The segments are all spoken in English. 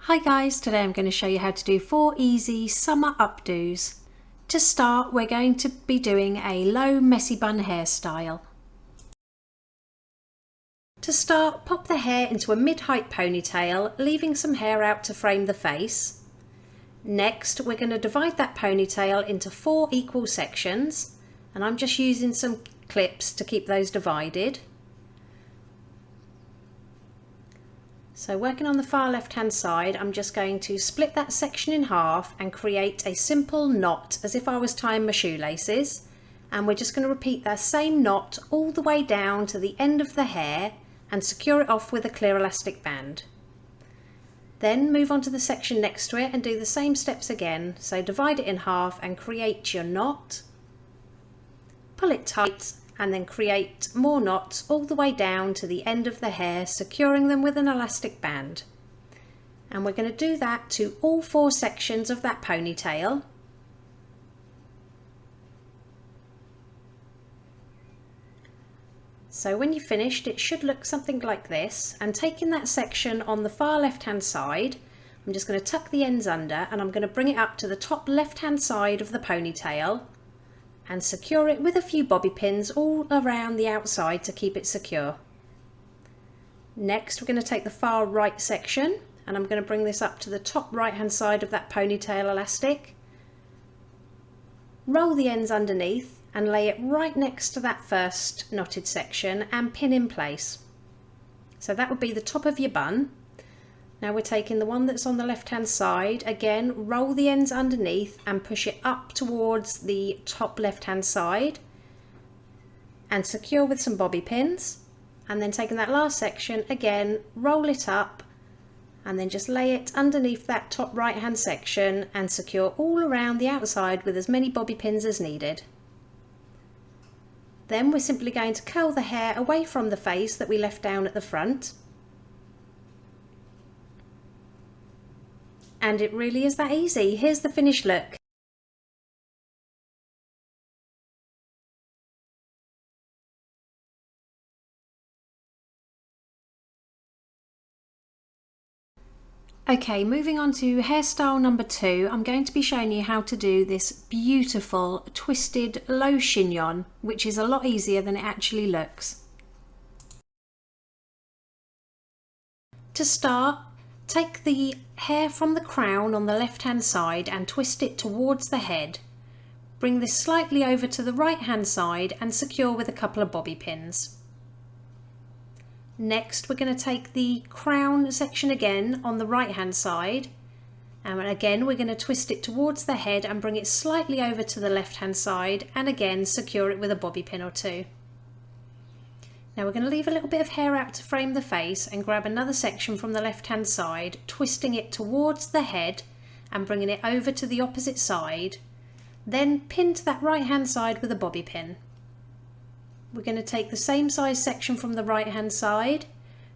Hi guys, today I'm going to show you how to do 4 easy summer updos. To start, we're going to be doing a low messy bun hairstyle. To start, pop the hair into a mid-height ponytail, leaving some hair out to frame the face. Next, we're going to divide that ponytail into 4 equal sections, and I'm just using some clips to keep those divided. So working on the far left hand side, I'm just going to split that section in half and create a simple knot as if I was tying my shoelaces, and we're just going to repeat that same knot all the way down to the end of the hair and secure it off with a clear elastic band. Then move on to the section next to it and do the same steps again. So divide it in half and create your knot, pull it tight, and then create more knots all the way down to the end of the hair, securing them with an elastic band. And we're going to do that to all 4 sections of that ponytail. So when you've finished, it should look something like this. And taking that section on the far left hand side, I'm just going to tuck the ends under and I'm going to bring it up to the top left hand side of the ponytail and secure it with a few bobby pins all around the outside to keep it secure. Next, we're going to take the far right section and I'm going to bring this up to the top right hand side of that ponytail elastic, roll the ends underneath and lay it right next to that first knotted section and pin in place. So that would be the top of your bun. Now we're taking the one that's on the left hand side, again roll the ends underneath and push it up towards the top left hand side and secure with some bobby pins, and then taking that last section again roll it up and then just lay it underneath that top right hand section and secure all around the outside with as many bobby pins as needed. Then we're simply going to curl the hair away from the face that we left down at the front. And it really is that easy. Here's the finished look. Okay, moving on to hairstyle number 2, I'm going to be showing you how to do this beautiful twisted low chignon, which is a lot easier than it actually looks. To start, take the hair from the crown on the left hand side and twist it towards the head. Bring this slightly over to the right hand side and secure with a couple of bobby pins. Next, we're going to take the crown section again on the right hand side, and again we're going to twist it towards the head and bring it slightly over to the left hand side and again secure it with a bobby pin or 2. Now we're going to leave a little bit of hair out to frame the face and grab another section from the left hand side, twisting it towards the head and bringing it over to the opposite side, then pin to that right hand side with a bobby pin. We're going to take the same size section from the right hand side,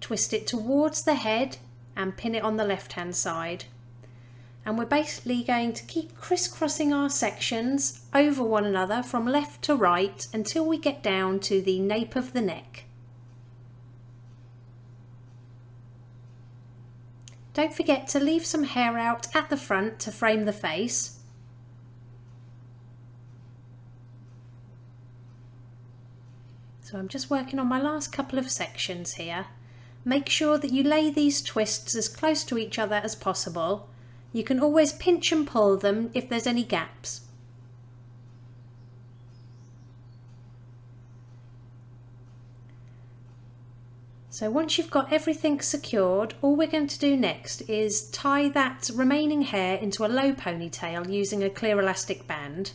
twist it towards the head and pin it on the left hand side. And we're basically going to keep crisscrossing our sections over one another from left to right until we get down to the nape of the neck. Don't forget to leave some hair out at the front to frame the face. So I'm just working on my last couple of sections here. Make sure that you lay these twists as close to each other as possible. You can always pinch and pull them if there's any gaps. So once you've got everything secured, all we're going to do next is tie that remaining hair into a low ponytail using a clear elastic band.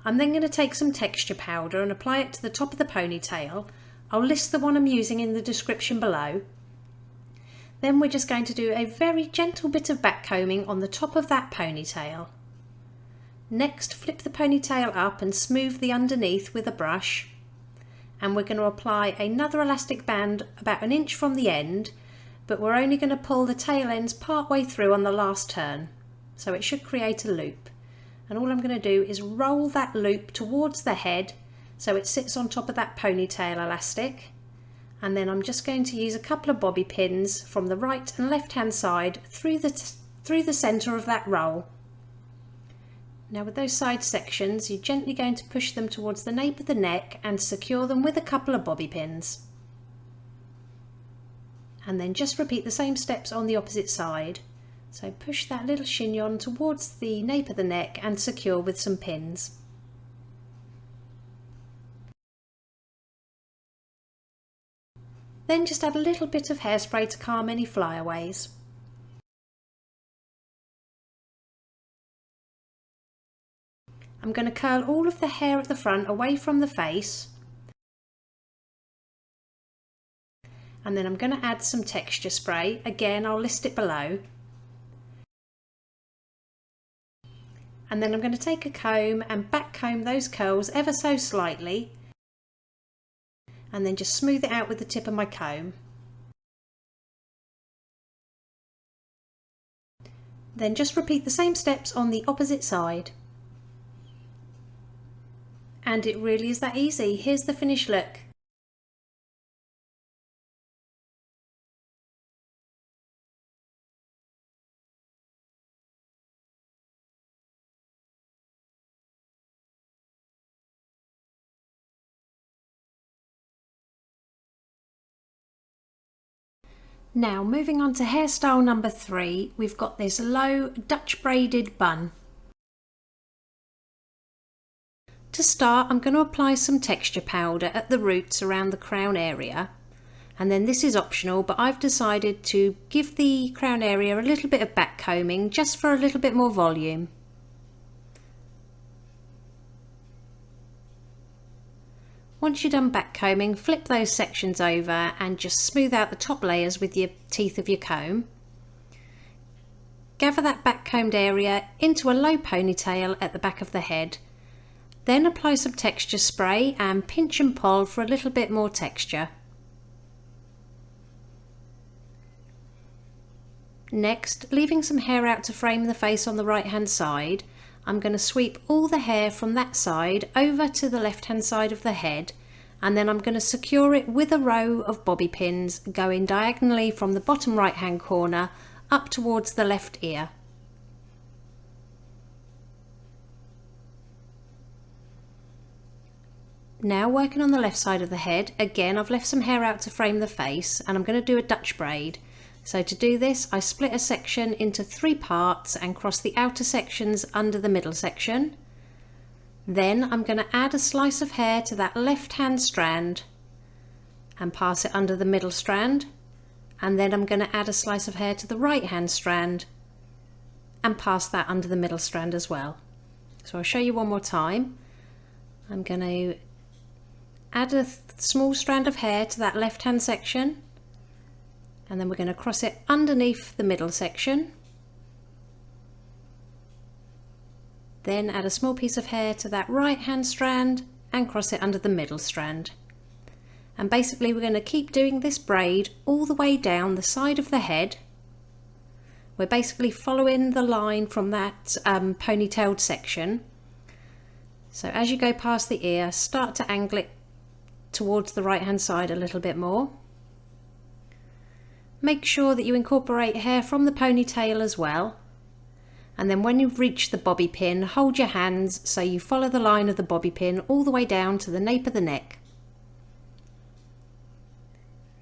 I'm then going to take some texture powder and apply it to the top of the ponytail. I'll list the one I'm using in the description below. Then we're just going to do a very gentle bit of back combing on the top of that ponytail. Next, flip the ponytail up and smooth the underneath with a brush. And we're going to apply another elastic band about 1 inch from the end, but we're only going to pull the tail ends part way through on the last turn. So it should create a loop. And all I'm going to do is roll that loop towards the head so it sits on top of that ponytail elastic. And then I'm just going to use a couple of bobby pins from the right and left hand side through the centre of that roll. Now with those side sections, you're gently going to push them towards the nape of the neck and secure them with a couple of bobby pins. And then just repeat the same steps on the opposite side. So push that little chignon towards the nape of the neck and secure with some pins. Then just add a little bit of hairspray to calm any flyaways. I'm going to curl all of the hair at the front away from the face, and then I'm going to add some texture spray. Again, I'll list it below. And then I'm going to take a comb and back comb those curls ever so slightly, and then just smooth it out with the tip of my comb. Then just repeat the same steps on the opposite side. And it really is that easy. Here's the finished look. Now moving on to hairstyle number 3, we've got this low Dutch braided bun. To start, I'm going to apply some texture powder at the roots around the crown area, and then this is optional, but I've decided to give the crown area a little bit of back combing just for a little bit more volume. Once you're done back combing, flip those sections over and just smooth out the top layers with your teeth of your comb. Gather that back combed area into a low ponytail at the back of the head. Then apply some texture spray and pinch and pull for a little bit more texture. Next, leaving some hair out to frame the face on the right hand side, I'm going to sweep all the hair from that side over to the left hand side of the head, and then I'm going to secure it with a row of bobby pins going diagonally from the bottom right hand corner up towards the left ear. Now working on the left side of the head, again I've left some hair out to frame the face, and I'm going to do a Dutch braid. So to do this, I split a section into 3 parts and cross the outer sections under the middle section. Then I'm going to add a slice of hair to that left hand strand and pass it under the middle strand, and then I'm going to add a slice of hair to the right hand strand and pass that under the middle strand as well. So I'll show you one more time. I'm going to add a small strand of hair to that left hand section, and then we're going to cross it underneath the middle section. Then add a small piece of hair to that right hand strand and cross it under the middle strand. And basically we're going to keep doing this braid all the way down the side of the head. We're basically following the line from that ponytailed section. So as you go past the ear, start to angle it towards the right hand side a little bit more. Make sure that you incorporate hair from the ponytail as well, and then when you've reached the bobby pin, hold your hands so you follow the line of the bobby pin all the way down to the nape of the neck.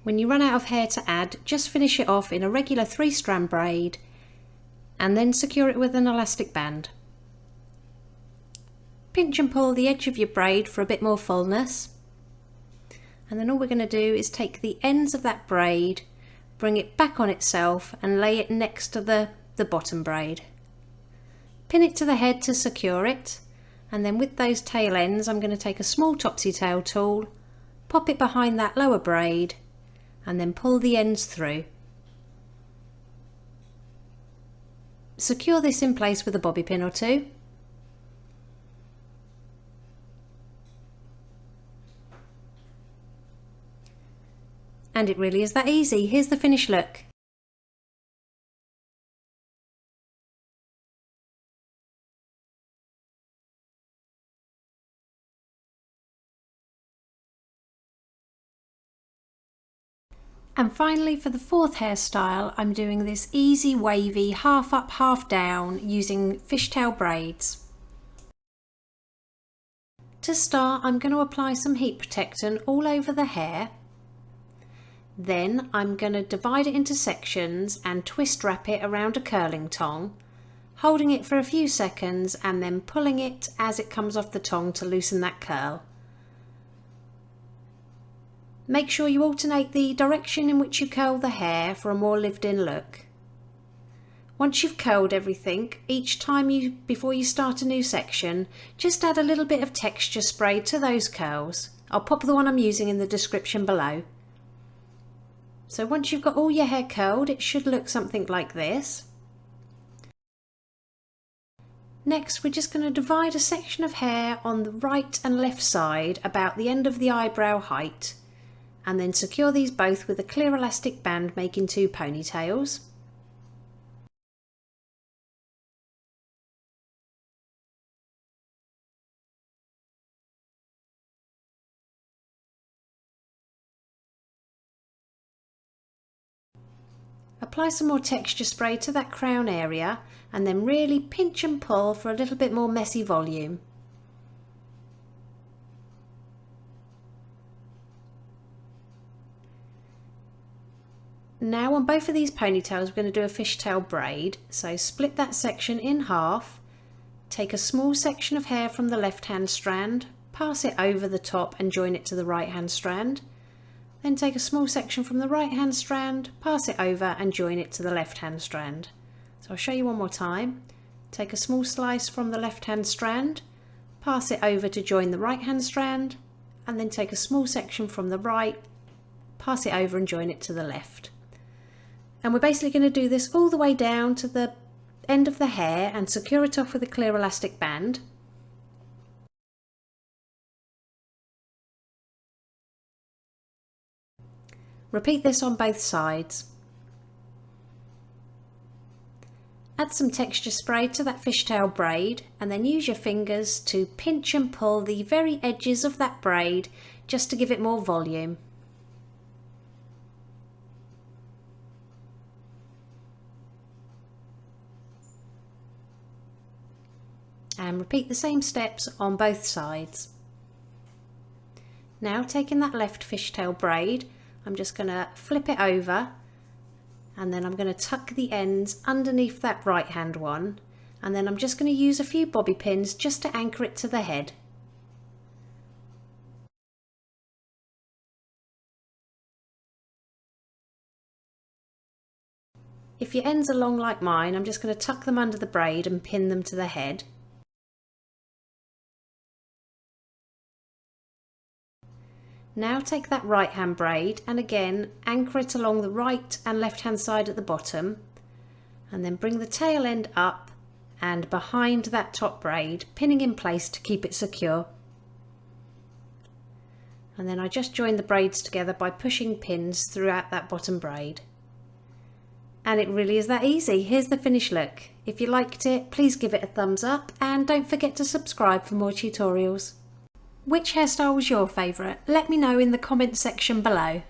When you run out of hair to add, just finish it off in a regular 3-strand braid and then secure it with an elastic band. Pinch and pull the edge of your braid for a bit more fullness, and then all we're going to do is take the ends of that braid, bring it back on itself and lay it next to the bottom braid. Pin it to the head to secure it, and then with those tail ends I'm going to take a small topsy tail tool, pop it behind that lower braid and then pull the ends through. Secure this in place with a bobby pin or 2. And it really is that easy. Here's the finished look. And finally, for the fourth hairstyle, I'm doing this easy wavy half up half down using fishtail braids. To start, I'm going to apply some heat protectant all over the hair. Then I'm going to divide it into sections and twist wrap it around a curling tong, holding it for a few seconds and then pulling it as it comes off the tong to loosen that curl. Make sure you alternate the direction in which you curl the hair for a more lived-in look. Once you've curled everything, each time before you start a new section, just add a little bit of texture spray to those curls. I'll pop the one I'm using in the description below. So once you've got all your hair curled, it should look something like this. Next, we're just going to divide a section of hair on the right and left side about the end of the eyebrow height, and then secure these both with a clear elastic band, making 2 ponytails. Apply some more texture spray to that crown area and then really pinch and pull for a little bit more messy volume. Now on both of these ponytails we're going to do a fishtail braid, so split that section in half, take a small section of hair from the left hand strand, pass it over the top and join it to the right hand strand, then take a small section from the right hand strand, pass it over and join it to the left hand strand. So I'll show you one more time. Take a small slice from the left hand strand, pass it over to join the right hand strand, and then take a small section from the right, pass it over and join it to the left. And we're basically going to do this all the way down to the end of the hair and secure it off with a clear elastic band. Repeat this on both sides. Add some texture spray to that fishtail braid and then use your fingers to pinch and pull the very edges of that braid just to give it more volume. And repeat the same steps on both sides. Now taking that left fishtail braid, I'm just going to flip it over and then I'm going to tuck the ends underneath that right hand one, and then I'm just going to use a few bobby pins just to anchor it to the head. If your ends are long like mine, I'm just going to tuck them under the braid and pin them to the head. Now take that right hand braid and again anchor it along the right and left hand side at the bottom, and then bring the tail end up and behind that top braid, pinning in place to keep it secure. And then I just join the braids together by pushing pins throughout that bottom braid. And it really is that easy. Here's the finished look. If you liked it, please give it a thumbs up and don't forget to subscribe for more tutorials. Which hairstyle was your favourite? Let me know in the comment section below.